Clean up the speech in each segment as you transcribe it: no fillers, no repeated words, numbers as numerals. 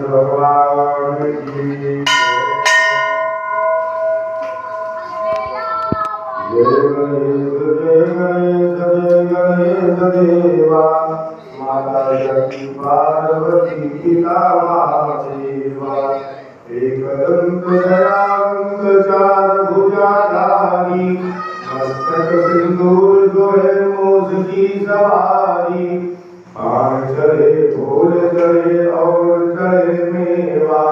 भगवान की जय गणेश देवा माता शक्ति पार्वती पिता महादेवा एकदंत दयावंत चार भुजाधारी मस्तक सिंदूर जोड़े मोज की सवारी आन चढ़े फूल चढ़े और चढ़े मेवा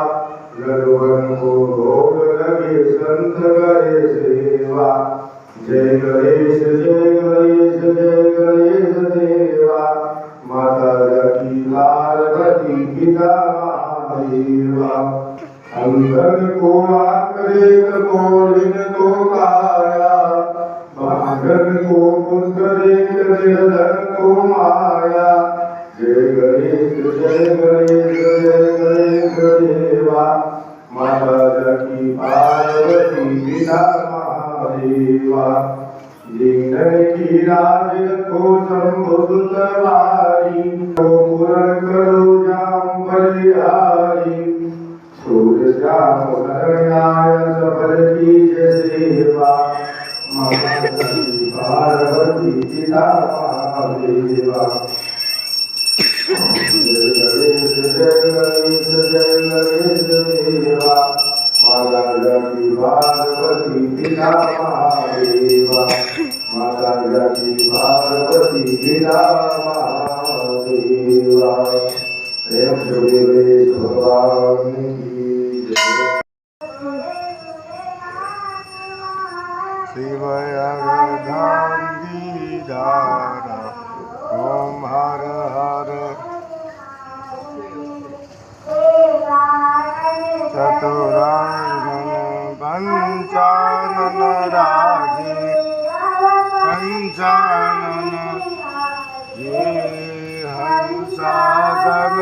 लडुअन को भोग लगे संत करे सेवा जय गणेश देवा माता की पार्वती पिता महादेवा अंगन को आकृत को लिन को काया बांधन को पुत्र धन को माया जय गणेश देवा माता की पार्वती पिता महादेवा जिन्हने की राज को शंभुतवारी को पूर्ण करो जाम बलिहारी सूर्य श्याम शरण्याय सफल की सेवा माता की पार्वती पिता महादेवा जय गणेश देवा माता की पार्वती पिता महादेवा माता की पार्वती पिता महादेवा प्रेम से भगवान की जय। शिवया गंधारी धारा ओम हर हर चतुरानन पंचानन राजे पंचानन ये हंसासन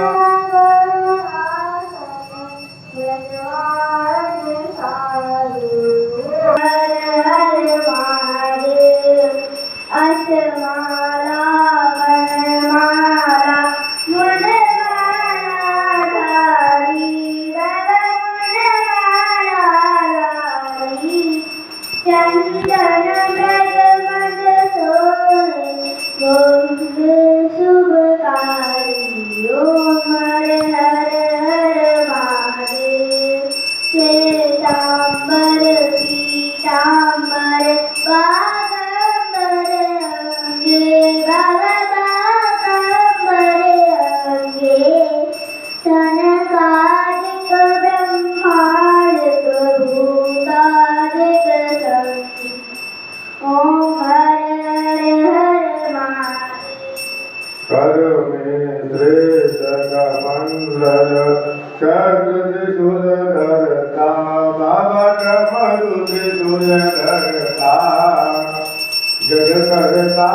जग करता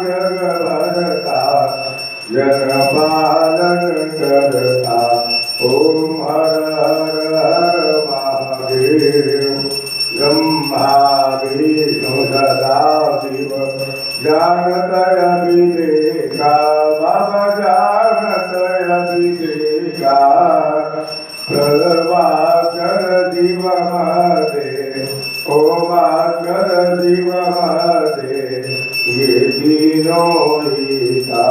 जग भरता जग पालन करता ओम हर हर हर महादेव ब्रह्मा विष्णु सदा शिव जानत अभिषेका बाबा जानत अभिषेका प्रभाकर जीव मदे ओमाकर जीव मदे ये तीनों लीला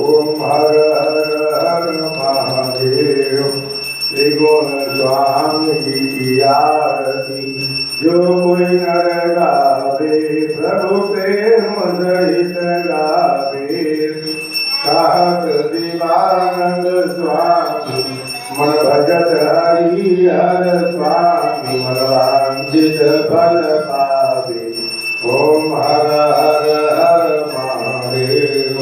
ओम हर हर हर महादेव त्रिगुण स्वामी की आरती जो कोई नर गावे प्रभु प्रेम सहित गावे कहत दिवानंद स्वामी मन भजत हरि हर स्वामी मन वांछित फल पावे ओम हर हर हर महादेव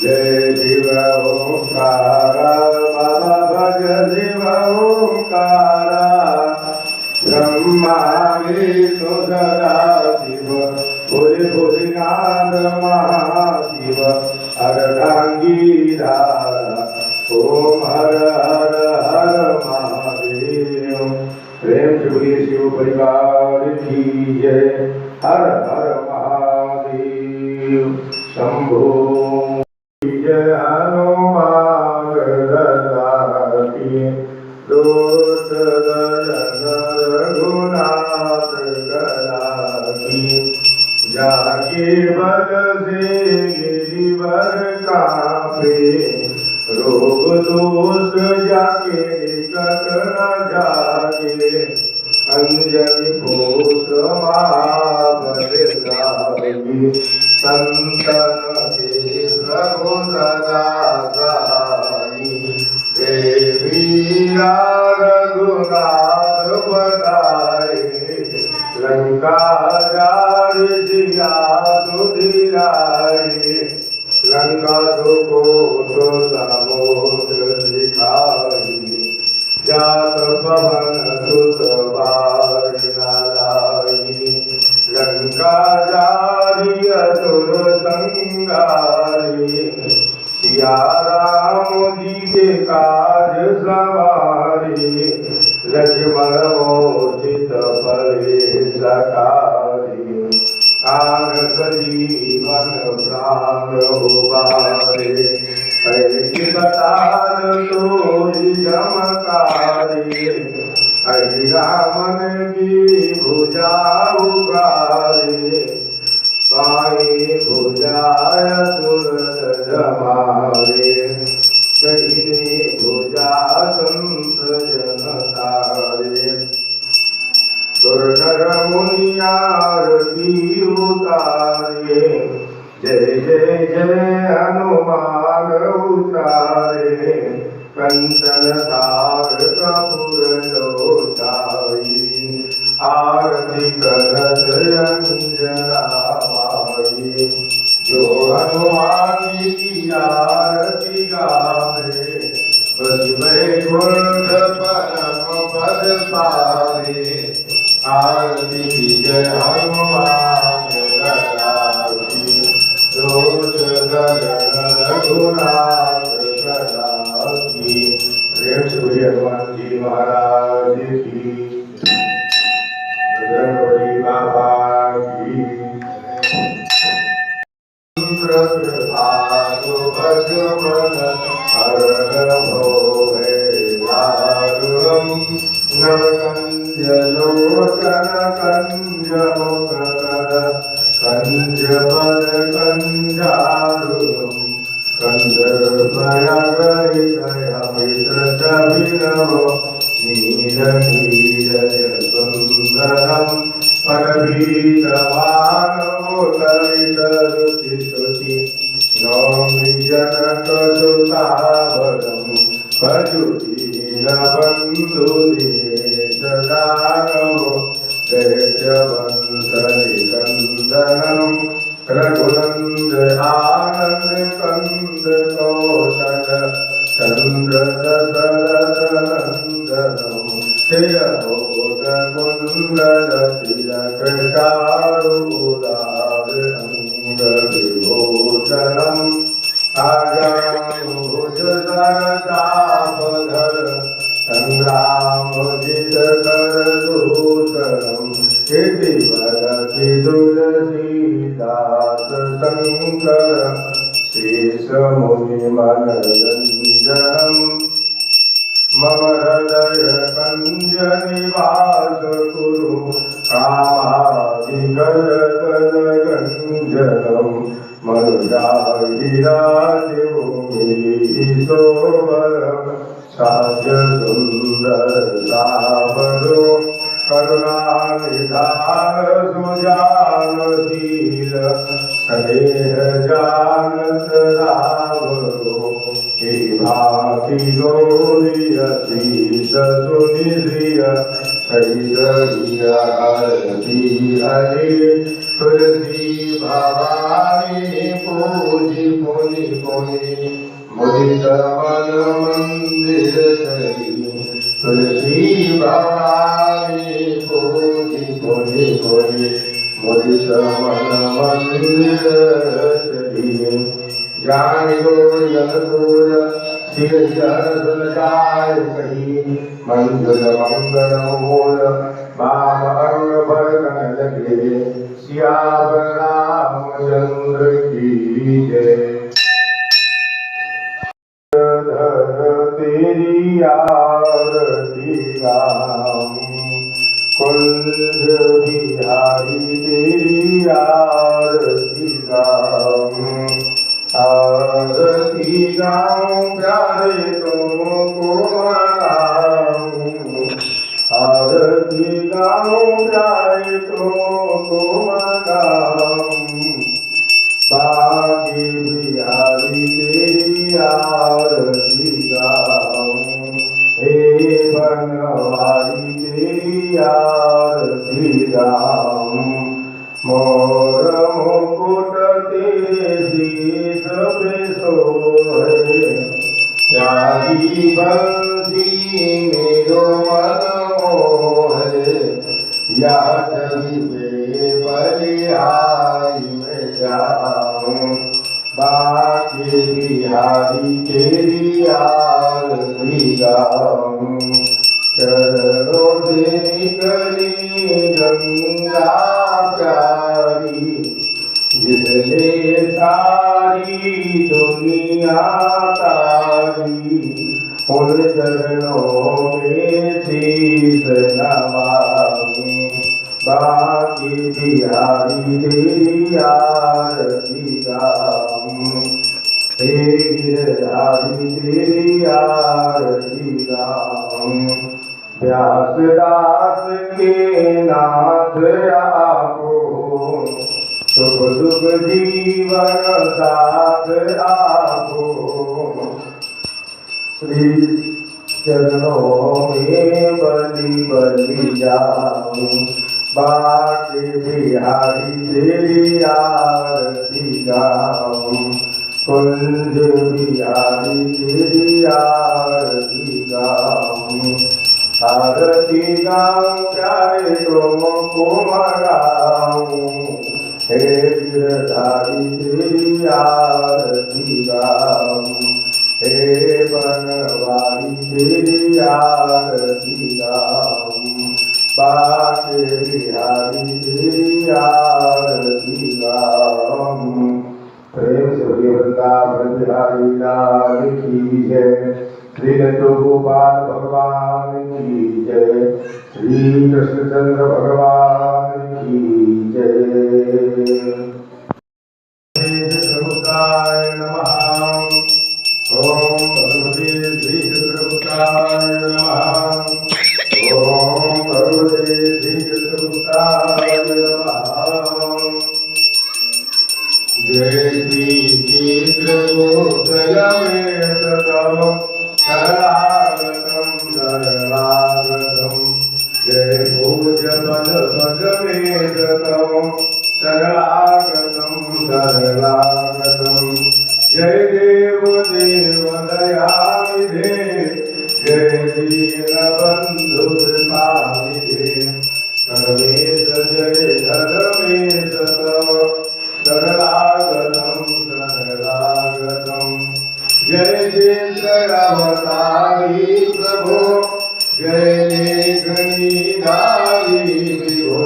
जय शिव ओंकारा बाबा भज शिव ओंकारा ब्रह्मा विष्णु सदा शिव भोले भोलेनाथ महाशिव अर्धांगी धारा ओम हर हर हर महादेव प्रेम से शिव परिवार की जय हर हर महादेव शंभो जय हनुमान भर कांपे, रोग दोष जाके निकट न जागे, अंजनी पुत्र महाबलशाली, संतन के प्रभु सदा सहाई, देवी रघुनाथ बताए, लंका जारि सिया सुधिराए, लंका सुकोट समुद्र सिखाई, जात पवन सुत बारि नारायणी, लंका जारि असुर संगारी, सिया राम जी के काज सवारी, लक्ष्मण मोचित फले सकारी, कान सजीवन प्राण उबारे, ऐ बताल तोरी चमकारे, ऐ रामन की भुजा उगारे, बाई भुजाय सुरत जमारे, कहिने भुजा संत जन तारे, सुरनर मुनियारती उतारे, जय जय जय हनुमान उतारे, कंचन धार कपूर लोचाई, आरती करत अंजना माई, जो हनुमान की आरती गावे, बस वैकुंठ परम पद पावे, आरती जय हनुमान की, दोष दरण रघुनाथ की। प्रेम से बोलिए हनुमान जी महाराज की, बजरंगबली बाबा की। कृपालु भजमन हरण भोगे दारुणं, नवकंज लोचन कंज मुखकर, कंज बल कंजारुणं, कंदर्पयगैकयमित्रचविनव, नील नीरज सुन्दरं, परवीतवानोतरितरुचिशुचि, नौमि जनकसुतावरं, भजुदीनबन्धुदीनदानवो, दैत्यवंशनिकन्दनं, रघुनंद आनंद कंद कौशल चंद्र दशरथ नंदनम, शिरोध कुंडल तिलक चारुदार अंग विभूषणम, आजानुभुज सरचापधर, संग्रामजित कर दूषणम, इति वदति तुलसीदास शंकर, शेषमुनिमनरञ्जनम्, मम हृदय कञ्ज निवास कुरु, कामादिकलकलगञ्जनम्, मनुजाहिरादिभूमिशोभरम्, साध्य सुन्दर सावरो, करुणानिधान सुजानशील, स्नेह जानत रावरो, हे भाति गौरीय शीस सुनिधिय, शैलरिय आरती हरे, तुलसी भवानी पूजी पुनि पुनि, मुदित मन मंदिर चली, तुलसी भवानी पूजी पुनि पुनि, मुदित मन मंदिर चली, जानि गोर सिर जन जाय कही, मंगल मंगल मूल बाम अंग भरकन लगे, सियावर रामचंद्र की जय। तेरी आरती राम, कुंज बिहारी तेरी आरती राम, आरती गाऊं प्यारे तुमको मनाऊं, आरती गाऊं प्यारे तुमको मनाऊं, बांके बिहारी तेरी आरती गाऊं, हे बनवारी तेरी आरती गाऊं, मोर मुकुट तेरे शीश पे सोहे, प्यारी बंसी मेरो मन मोहे, या जभी पे बलिहारी में जाऊं, बांके बिहारी तेरी आरती गाऊं, चरणों से निकली गंगा प्यारी, जिसने सारी दुनिया तारी, उन चरणों में शीश नवाऊं, बांके बिहारी तेरी आरती गाऊं, हे गिरधारी तेरी आरती गाऊं, व्यासदास के नाथ आपो, सुख दुख जीवन साथ आपो, श्री चरणों में बलि बलि जाऊं, बांके बिहारी तेरी आरती गाऊं, कुंज बिहारी तेरी आरती गाऊं, आरती गाऊं प्यारे तुमको मनाऊं, हे गिरधारी तेरी आरती गाऊं, हे बनवारी तेरी आरती गाऊं, बांके बिहारी तेरी आरती गाऊं। प्रेम से बोलिए वृंदावन बिहारी लाल की जय, श्री नंद गोपाल भगवान की जय, श्री कृष्णचंद्र भगवान की जय। श्रीकृष्णभक्ताय नमः। ओम भगवते श्रीकृष्णभक्ताय नमः। ओम भगवते श्रीकृष्णभक्ताय नमः। जय श्री चित्रगोप्तयमे सतम शरणागतं शरणागतं, जय पूज्य पद पदमे सतम शरणागतं शरणागतं, जय देव देव दयानिधे, जय दीनबन्धु कृपानिधे, धर्मेश जय धर्मेश तव शरणागतं शरणागतं, जय चेन्द्रावतारी प्रभो, जय मेघनीधारी विभो,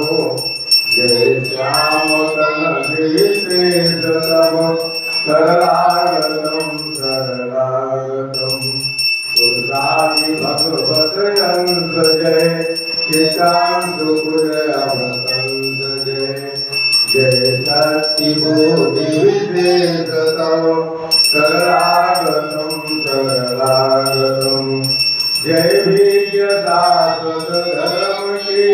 जय श्यामकलशेते तव शरणागतं शरणागतं, दुर्गानि भगवत हंस जय, चित्रांशुकुलहंस जय, जय शक्ति बोधि विशेष तव शरणागतं शरणागतं, जय वीर्य शाश्वत धर्म के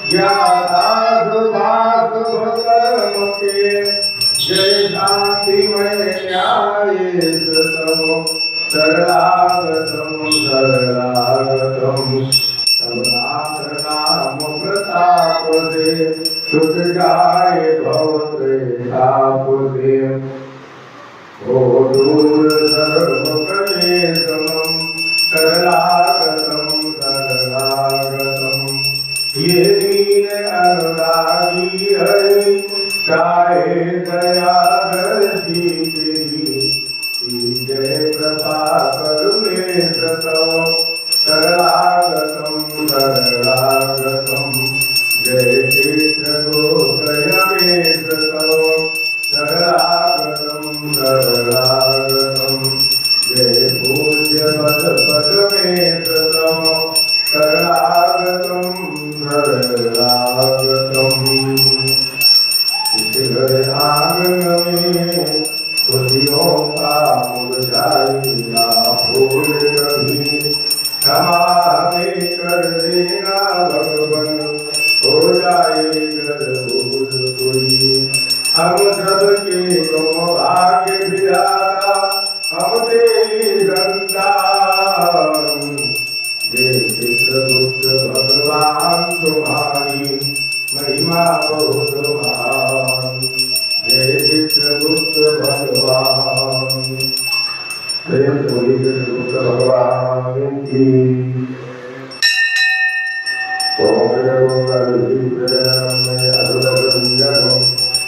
ज्ञाता सुभाष कर्म के, जय शांतिमय न्याय तव शरणागतं शरणागतं, नाम प्रताप से छुट जाए भवताप से, ओ दूर सर्व कलेशम शरणागतं शरणागतं, ये दीन अनुरागी हरि चाहे दया दर्शी तेरी, जय कृपा करुणे तव शरणागतं शरणागतं, जय चित्रगोप्तयमे तव शरणागतं शरणागतं, जय पूज्य पद पदमे तव शरणागतं शरणागतं, इस घर आंगन में खुशियों प्रेम से बोलिए कृष्ण भगवान की। ओम नमो नारायणाय अधुरगुंजनं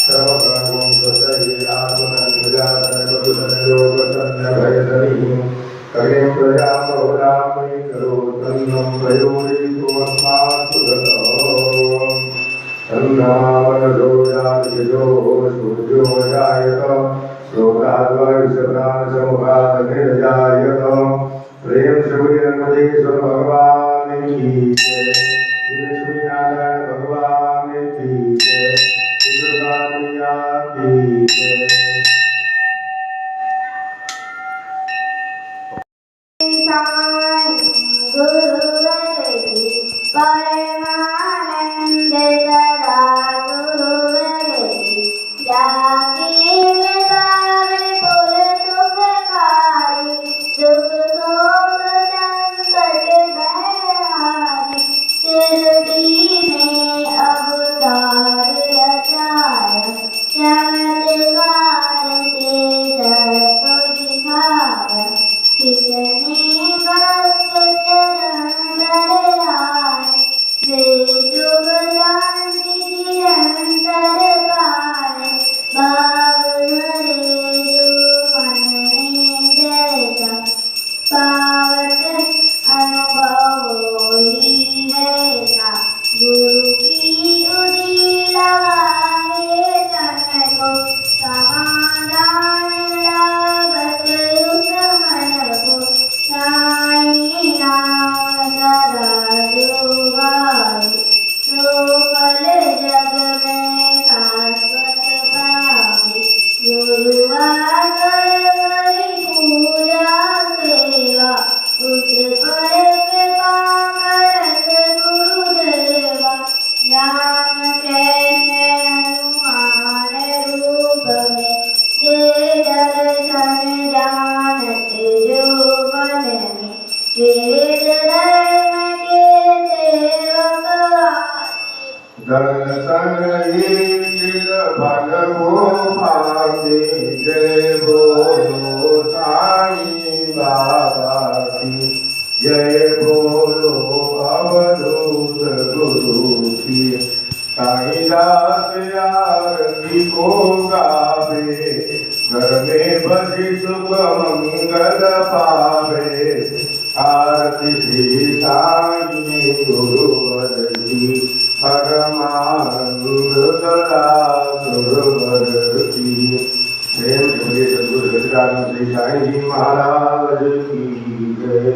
सर्वगुणं स्वतये आत्मनिर्जातनगुणयोगसन्नभयदनिः कविं प्रजां बहुलामि करोतन्नं प्रयोजयितुमस्मात् सुगतः तन्नामनसो जातिजो सूर्यो जायत लोकाद्वैषभ्रांशमुखादनिर्जायत प्रेम से बोलिए नर्मदेश्वर भगवान की जय। श्री लक्ष्मीनारायण भगवान की जय। श्री दुर्गा मैया की जय। परमानंद सदा गुरुवरति जाकी पावे पुर सुखकारी दुख शोक संकट भयहारी शिरडी में अवतार रचाया चमत्कार से सबको दिखाया कितने भक्त चरण धरे आए वे शुभ शांति निरंतर पाए भाव धरे जो मन में जैसा पावत अनुभव ही रहता गुरु की उदीला मांगे तन को समाधान लागत उस मन को साईं नाम सदा जो गाए तो फल जग में शाश्वत पावे गुरुवार करी पूजा सेवा उस पर कृपा करत गुरुदेवा राम कृष्ण हनुमान रूप में दे दर्शन जानत जो मन में वेद धर्म के सेवक आते दर्शन ईशित फल को पाते जय बोलो साईं बाबा की जय बोलो अवधूत गुरु की साईं दास आरती को गावे घर में बसी सुख मंगल पावे आरती श्री साईं गुरुवर की परमानंद सदा गुरुवर की प्रेम से बोलिए सद्गुरु सच्चिदानंद श्री साईं जी महाराज की जय।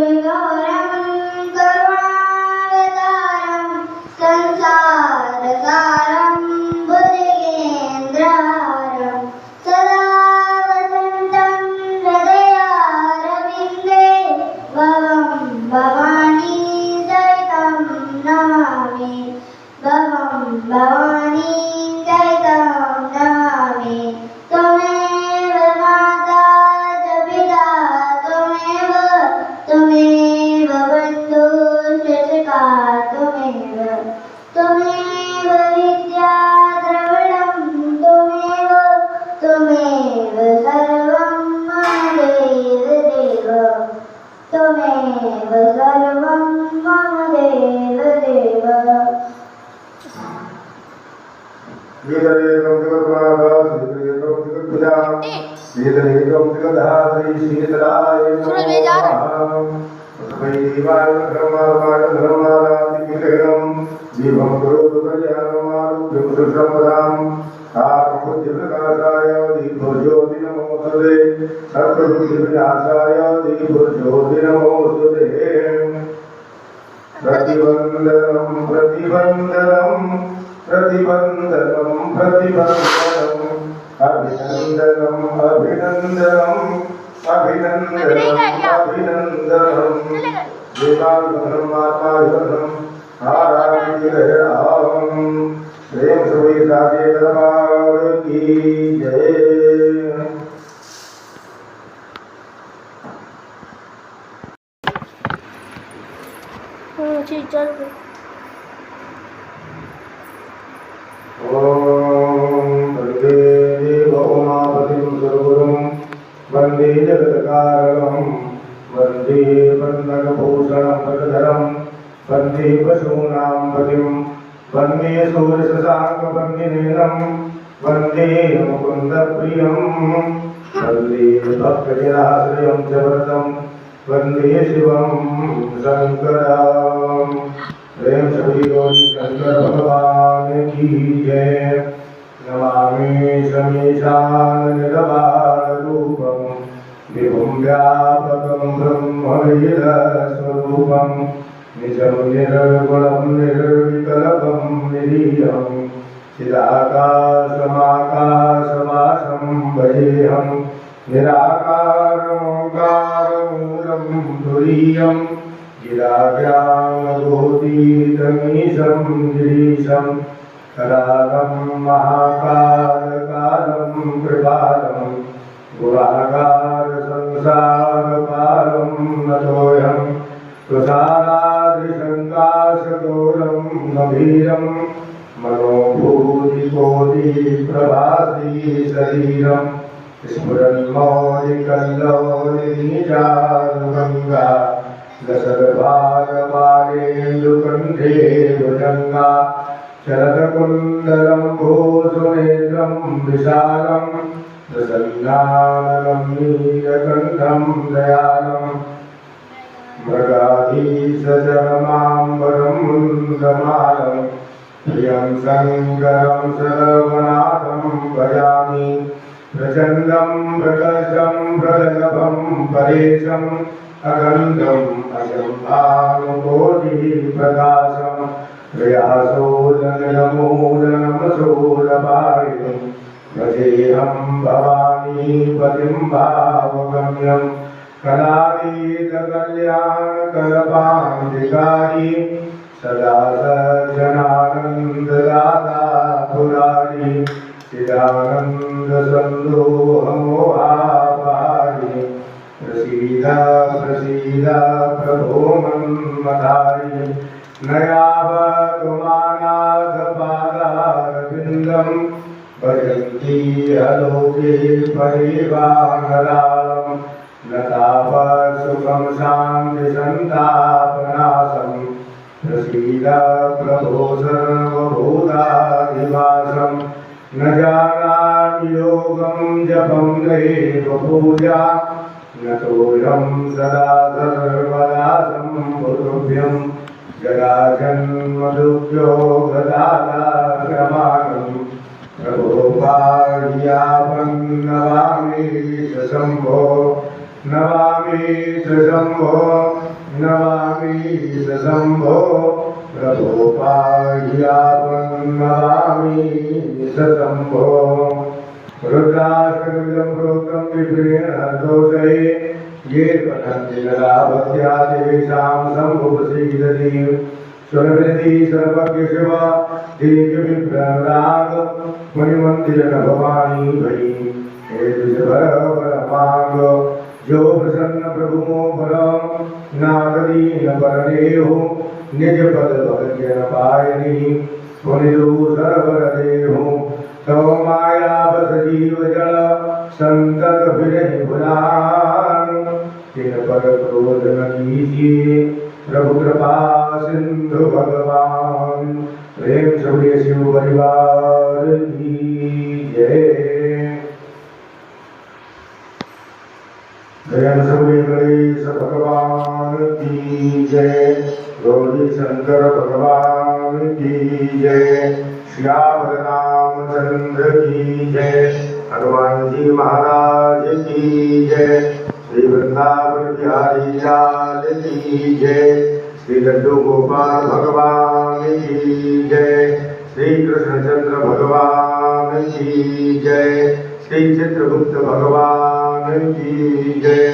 कर्पूरगौरं करुणावतारं संसारसारं बुद्धिगेन्द्रहारं सदा वसन्तं हृदयारविन्दे भवं भवानी सहितं नमामि भवं भवानी सहितं नमामि त्वमेव माता च पिता त्वमेव बन्धुश्च त्वमेव विद्या द्रविणं त्वमेव सर्वं मम देव देव त्वमेव सर्वं मम देव देव वेदनेकं जगद्माता श्रीवेदं जगद्विजा वेदनेकं जगद्धात्री शीतलाय नमः तस्मै देवाय धर्माय धर्माराधिकेनं दीपं करोतु कल्याणमारोग्यं सुसम्पदां आत्मबुद्धिप्रकाशाय दीपज्योति नमोस्तुते सर्वबुद्धिविनाशाय दीपज्योति नमोस्तुते प्रतिबन्धनं प्रतिबन्धनं प्रतिबन्धनं प्रतिबन्धनं अभिनन्दनं अभिनन्दनं अभिनन्दनं अभिनन्दनं देवानुग्रहं आत्मानुग्रहं आराध्य प्रेम से साधे दरबार की जय। चल जगत्कारणं वन्दे पन्नगभूषणं भगधरं वन्दे पशूनां पतिं वन्दे सूर्यशशाङ्कवन्दिनेनं वन्दे मुकुन्दप्रियं वन्दे भक्तजनाश्रयं च वरदं वन्दे शिवं शङ्करं। प्रेम सभी गौरी शंकर भगवान की जय। नमामि शमीशाननिर्वाणरूपं विभुं व्यापकं ब्रह्मवेदस्वरूपं निजं निर्गुणं निर्विकल्पं निरीहं चिदाकाशमाकाशवासं भजेऽहं निराकारमोङ्कारमूलं तुरीयं गिराव्यामभूतितमीशं गिरीशं करालं महाकालकालं कृपालं गुणागारसंसारपारं नतोऽहं तुषाराद्रिशङ्काशगौरं गभीरं मनोभूतिकोटिप्रभासी शरीरं स्फुरन्मौलिकल्लोलिनीचारुगङ्गा दशरभागपालेन्दुकण्ठे भुजङ्गा शरदकुन्दलं भूसुनेत्रं विशालं प्रसन्नाननं नीलकण्ठं दयालं मृगाधीशचरमाम्बरं मुन्दमालं प्रियं शङ्करं सर्वनाथं भजामि प्रचण्डं प्रकर्षं प्रगल्भं परेशम् अखण्डम् अशम्भानुकोटिप्रकाशं प्रयासोदनमूलनमसूलपारिणं भजेऽहं भवानीपतिं भावगम्यं कलातीतकल्याणकल्पान्तिकारी सदा सज्जनानन्ददाता पुरारी चिदानन्दसन्दोहमोहापारी प्रसीद प्रसीद प्रभो मन्मथारि नयावतुमानाथपादारविन्दं भजन्ति अलोके परिवाहरालं न तापत्सुखं शान्तिसन्तापनाशं प्रसीद प्रभो सर्वभूताधिवासं न जानामि योगं जपं नैव पूजा न तोऽहं सदा सर्वदा सम्भुभ्यं जरा जन्मदुःख्यो गदाक्रमाणं प्रभो पाह्यापं नमामि शम्भो नमामि शम्भो नमामि शम्भो प्रभो पाह्यापं नमामि शम्भो रुद्राष्टकमिदं प्रोक्तं विप्रेण दोषे ये पठन्ति नरा भक्त्या तेषां सम्भुप्रसीदति स्वरवृद्धि सर्वज्ञ शिव देव्यविभ्रराग मणिमन्दिर भवानी भई हे तुझभरमाग जो प्रसन्न प्रभु मो भर नागदीन परदेहो निज पद भजन पायनी पुनिदु सरवर देहो तव माया बस जीव जल संतत विरहि भुलान तिन पर क्रोध न कीजिए प्रभु कृपा सिंधु भगवान। प्रेम सूर्य शिव परिवार की जय। प्रेम सूर्य गणेश भगवान की जय। गौरी शंकर भगवान की जय। श्याम रामचंद्र की जय। हनुमान जी महाराज की जय। श्री वृंदावन बिहारी लाल की जय। श्री लड्डू गोपाल भगवान की जय। श्री कृष्णचंद्र भगवान की जय। श्री चित्रगुप्त भगवान की जय।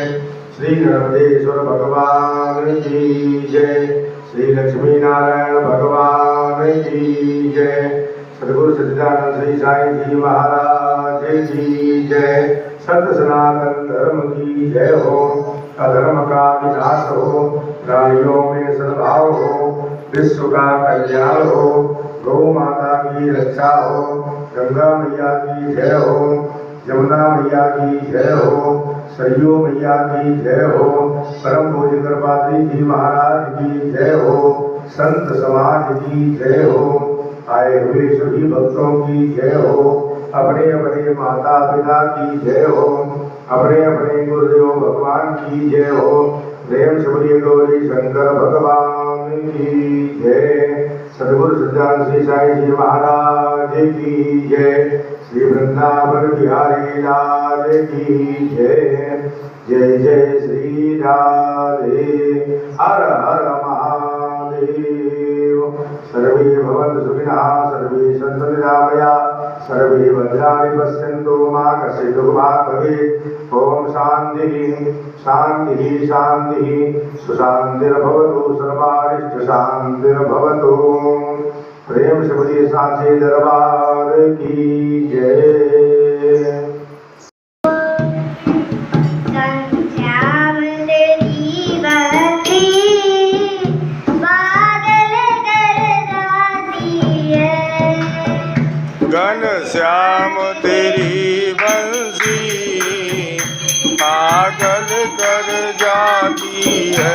श्री नर्मदेश्वर भगवान की जय। श्री लक्ष्मी नारायण भगवान की जय। सद्गुरु सच्चिदानंद श्री साईं जी महाराज की जय। सत्य सनातन धर्म की जय हो। अधर्म का विनाश हो, प्राणियों में सद्भाव हो, विश्व का कल्याण हो, गौ माता की रक्षा हो, गंगा मैया की जय हो, यमुना मैया की जय हो, सरयू मैया की जय हो, परम पूज्य कृपात्री जी महाराज की जय हो, संत समाज की जय हो, आए हुए सभी भक्तों की जय हो, अपने अपने माता पिता की जय हो, अपने अपने गुरुदेव भगवान की जय हो। प्रेम से बोलिए गौरी शंकर भगवान की जय। सदगुरु सज्जान श्री साई जी महाराज की जय। श्री वृंदावन बिहारी लाल की जय। जय जय श्री राधे। हर हर महादेव। सर्वे भवन्तु सुखिनः, सर्वे सन्तु निरामयाः, सर्वे भद्राणि पश्यन्तु मा कश्चित् दुःखभाग् भवेत्। ओम शांति शांति शांति सुशांतिर्भवतु, सर्वारिष्ट शांतिर्भवतु। प्रेम से बोलिए साचे दरबार की जय। घनश्याम तेरी बंसी पागल कर जाती है।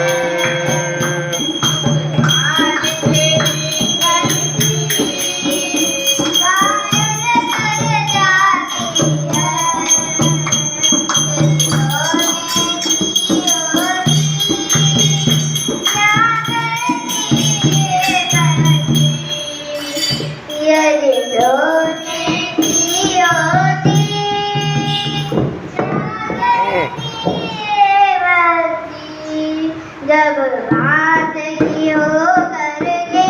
जब बात की हो करके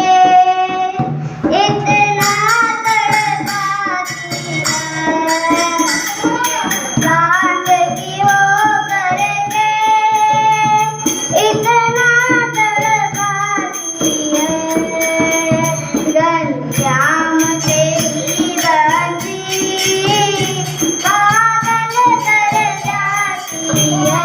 इतना तड़पाती है, बात की हो करके इतना तड़पाती है। घनश्याम तेरी बंसी पागल कर जाती है।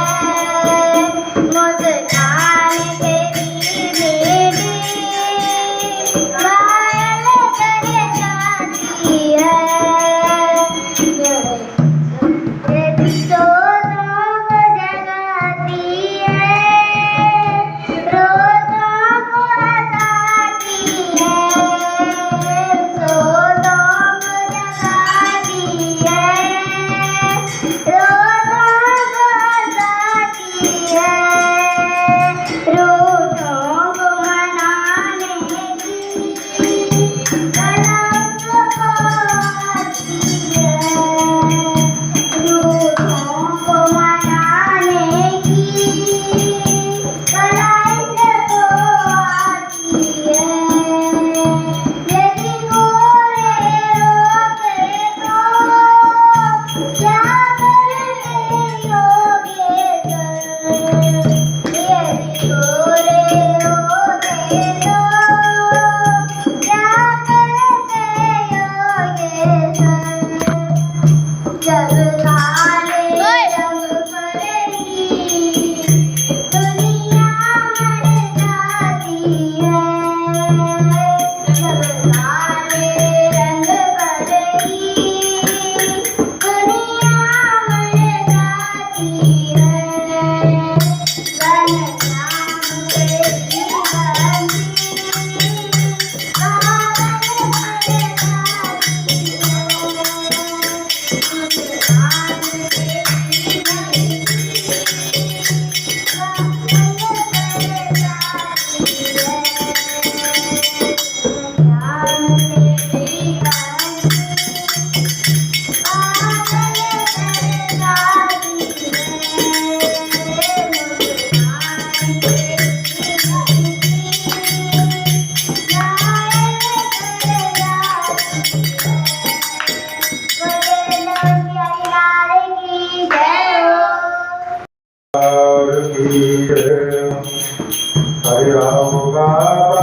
हरे राम बाबा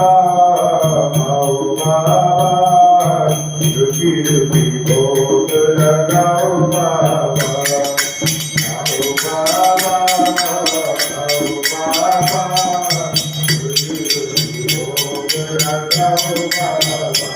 आओ बाबा, रुकी रुकी भोग लगाओ बाबा, आओ बाबा आओ बाबा, रुकी रुकी भोग लगाओ बाबा।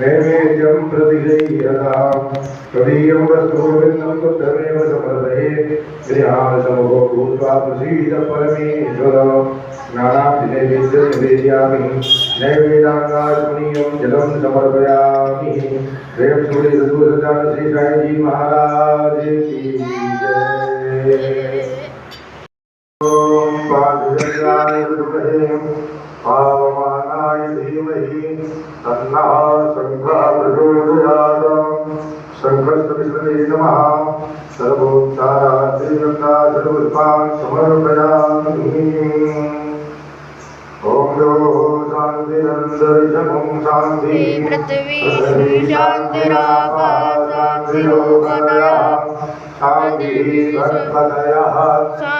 नैवेद्यं प्रतिगृह्यताम् तदीयं वस्तुर्विन्दं तुभ्यमेव समर्पये गृहाणसमो भूत्वा प्रसीद परमेश्वर स्नानादिनैवेद्यं निवेदयामि नैवेद्याङ्गात्मनीयं जलं समर्पयामि प्रेम सूर्य सद्गुरुदान श्री साईं जी महाराज की जय। ओम पादजयाय विद्महे पावमानाय धीमहि तन्नः शङ्खः प्रचोदयात्। शङ्खस्तविष्णवे नमः। सर्वोपचाराद्रिवृन्दा सर्वपुष्पान् समर्पयामि। ओम शान्तिरन्तरिक्षं शान्ति पृथिवी शान्तिरापः शान्तिरोगदयः शान्तिः सर्वदयः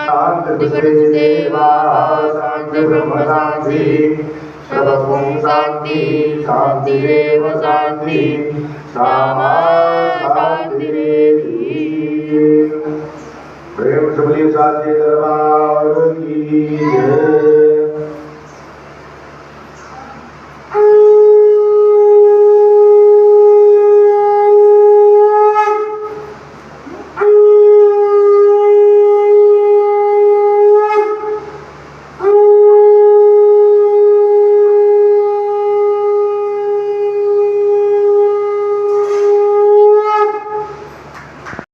शान्तिर्देवाः शान्तिर्ब्रह्म शान्तिः सर्वं शान्तिः शान्तिरेव शान्तिः श्यामा शान्तिरेधि। प्रेम से बोलिए साचे दरबार की जय।